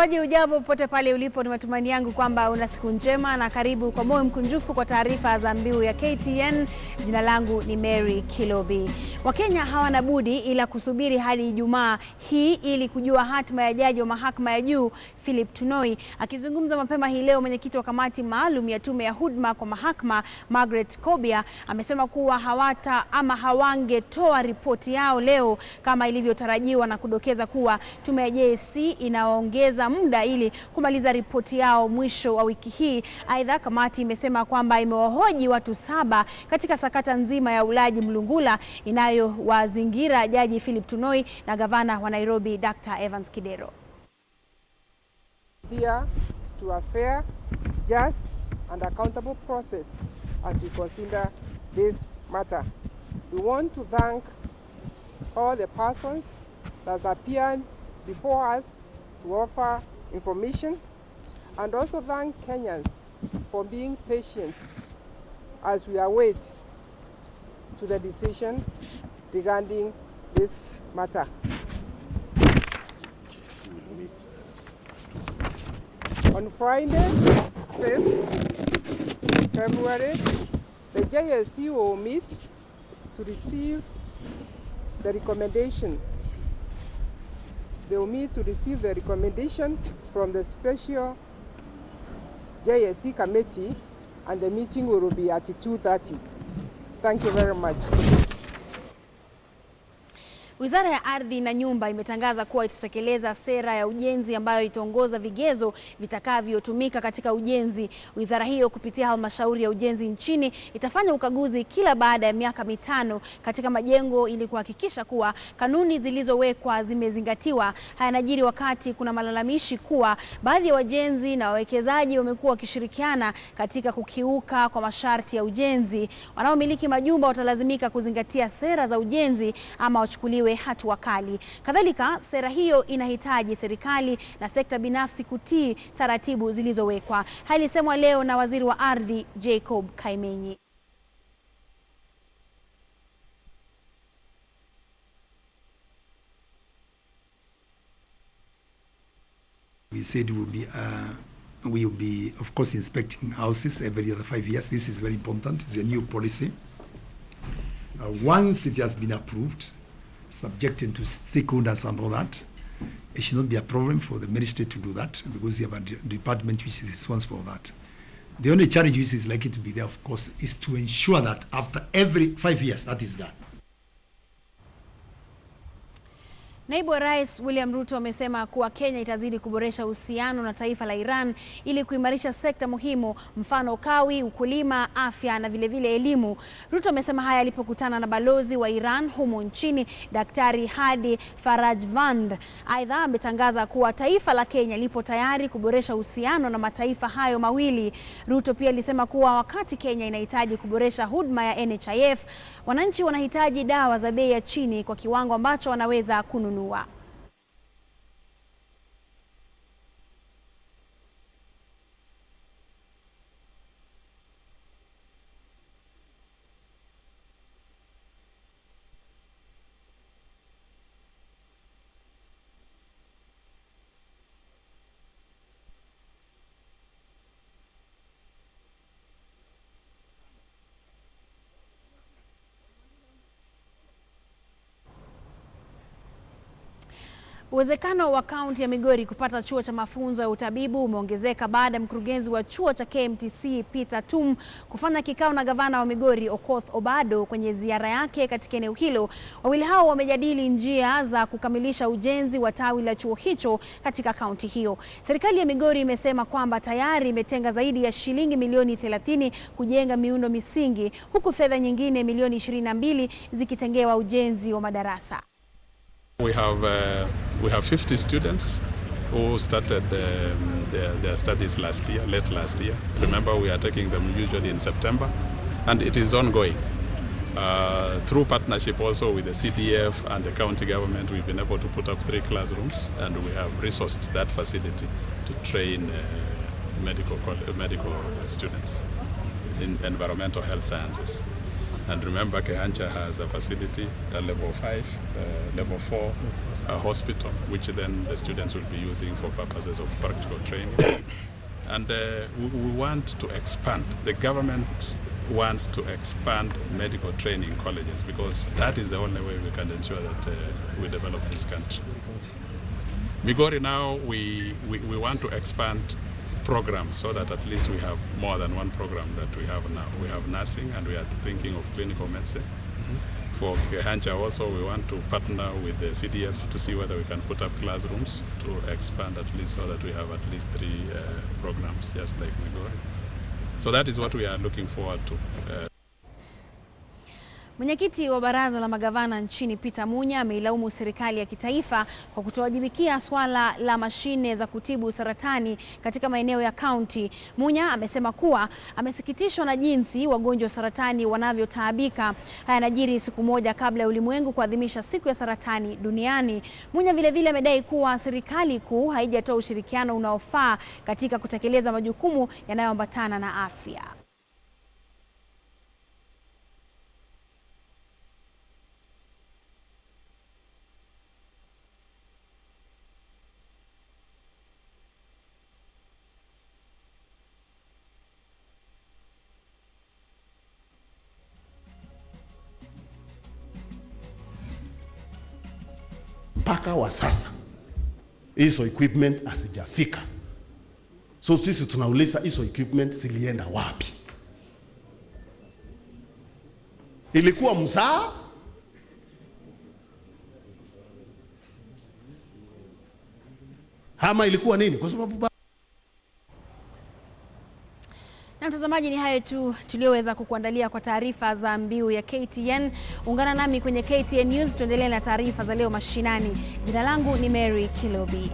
Mtazamaji ujambo popote pale ulipo, ni matumaini yangu kwamba una siku njema na karibu kwa moyo mkunjufu kwa taarifa za mbiu ya KTN. Jina langu ni Mary Kilobi. Wakenya hawana budi ila kusubiri hadi Ijumaa hii ili kujua hatima ya jaji wa mahakama ya juu Philip Tunoi. Akizungumza mapema hii leo, mwenyekiti wa kamati maalum ya tume ya huduma kwa mahakama Margaret Kobia amesema kuwa hawangetoa ripoti yao leo kama ilivyotarajiwa, na kudokeza kuwa tume ya JSC inaongeza muda ili kumaliza ripoti yao mwisho wa wiki hii. Aidha, kamati imesema kwamba imewahoji watu 7 katika sakata nzima ya ulaji mlungula inayowazingira jaji Philip Tunoi na gavana wa Nairobi Dr. Evans Kidero. Here to a fair, just and accountable process as we consider this matter. We want to thank all the persons that appeared before us to offer information, and also thank Kenyans for being patient as we await to the decision regarding this matter. On Friday, 5th February, the JSC will meet to receive the recommendation. They will meet to receive the recommendation from the special JSC committee, and the meeting will be at 2:30. Thank you very much. Wizara ya Ardhi na Nyumba imetangaza kuwa itatekeleza sera ya ujenzi ambayo itaongoza vigezo vitakavyotumika katika ujenzi. Wizara hiyo kupitia halmashauri ya ujenzi nchini itafanya ukaguzi kila baada ya miaka 5 katika majengo ili kuhakikisha kuwa kanuni zilizowekwa zimezingatiwa. Haya yanajiri wakati kuna malalamishi kuwa baadhi ya wajenzi na wawekezaji wamekuwa wakishirikiana katika kukiuka kwa masharti ya ujenzi. Wanaomiliki majumba watalazimika kuzingatia sera za ujenzi ama wachukuliwe hatua kali. Kadhalika, sera hiyo inahitaji serikali na sekta binafsi kutii taratibu zilizowekwa. Haya ilisemwa leo na waziri wa ardhi Jacob Kaimenyi. We said we will be of course inspecting houses every other 5 years. This is very important. It's a new policy. Once it has been approved, subjected to stakeholders and all that, it should not be a problem for the ministry to do that, because you have a department which is responsible for that. The only challenge which is likely to be there, of course, is to ensure that after every 5 years that is done. Naibu wa Rais William Ruto amesema kuwa Kenya itazidi kuboresha uhusiano na taifa la Iran ili kuimarisha sekta muhimu, mfano kawi, ukulima, afya na vilevile elimu. Ruto amesema haya alipokutana na balozi wa Iran humu nchini Daktari Hadi Farajvand. Aidha, ametangaza kuwa taifa la Kenya lipo tayari kuboresha uhusiano na mataifa hayo mawili. Ruto pia alisema kuwa wakati Kenya inahitaji kuboresha huduma ya NHIF, wananchi wanahitaji dawa za bei ya chini kwa kiwango ambacho wanaweza kununua. Uwezekano wa kaunti ya Migori kupata chuo cha mafunzo ya utabibu umeongezeka baada ya mkurugenzi wa chuo cha KMTC Peter Tum kufanya kikao na gavana wa Migori Okoth Obado kwenye ziara yake katika eneo hilo. Wawili hao wamejadili njia za kukamilisha ujenzi wa tawi la chuo hicho katika kaunti hiyo. Serikali ya Migori imesema kwamba tayari imetenga zaidi ya shilingi milioni 30 kujenga miundo misingi, huku fedha nyingine milioni 22 zikitengewa ujenzi wa madarasa. We have 50 students who started their studies late last year. Remember, we are taking them usually in September, and it is ongoing. Through partnership also with the CDF and the county government, we've been able to put up 3 classrooms, and we have resourced that facility to train medical students in environmental health sciences. And remember, Kehancha has a facility, a level 5, level 4 hospital, which then the students will be using for purposes of practical training. And we want to expand. The government wants to expand medical training colleges because that is the only way we can ensure that we develop this country. Migori now, we want to expand programs so that at least we have more than one program that we have now. We have nursing and we are thinking of clinical medicine. For Kehancha also, we want to partner with the CDF to see whether we can put up classrooms to expand at least so that we have at least 3 programs, just like Migori. So that is what we are looking forward to. Mwenyekiti wa baraza la magavana nchini Peter Munya ameilaumu serikali ya kitaifa kwa kutowajibikia swala la mashine za kutibu saratani katika maeneo ya kaunti. Munya amesema kuwa amesikitishwa na jinsi wagonjwa saratani wanavyotaabika. Haya yanajiri siku moja kabla ya ulimwengu kuadhimisha siku ya saratani duniani. Munya vile amedai kuwa serikali kuu haijatoa ushirikiano unaofaa katika kutekeleza majukumu yanayoambatana na afya. Mpaka wa sasa hizo equipment hazijafika. So sisi tunauliza hizo equipment zilienda wapi? Ilikuwa mzaa? Ama ilikuwa nini? Kwa sababu na mtazamaji, ni hayo tu tulioweza kukuandalia kwa taarifa za mbiu ya KTN. Ungana nami kwenye KTN News tuendelee na taarifa za leo mashinani. Jina langu ni Mary Kilobi.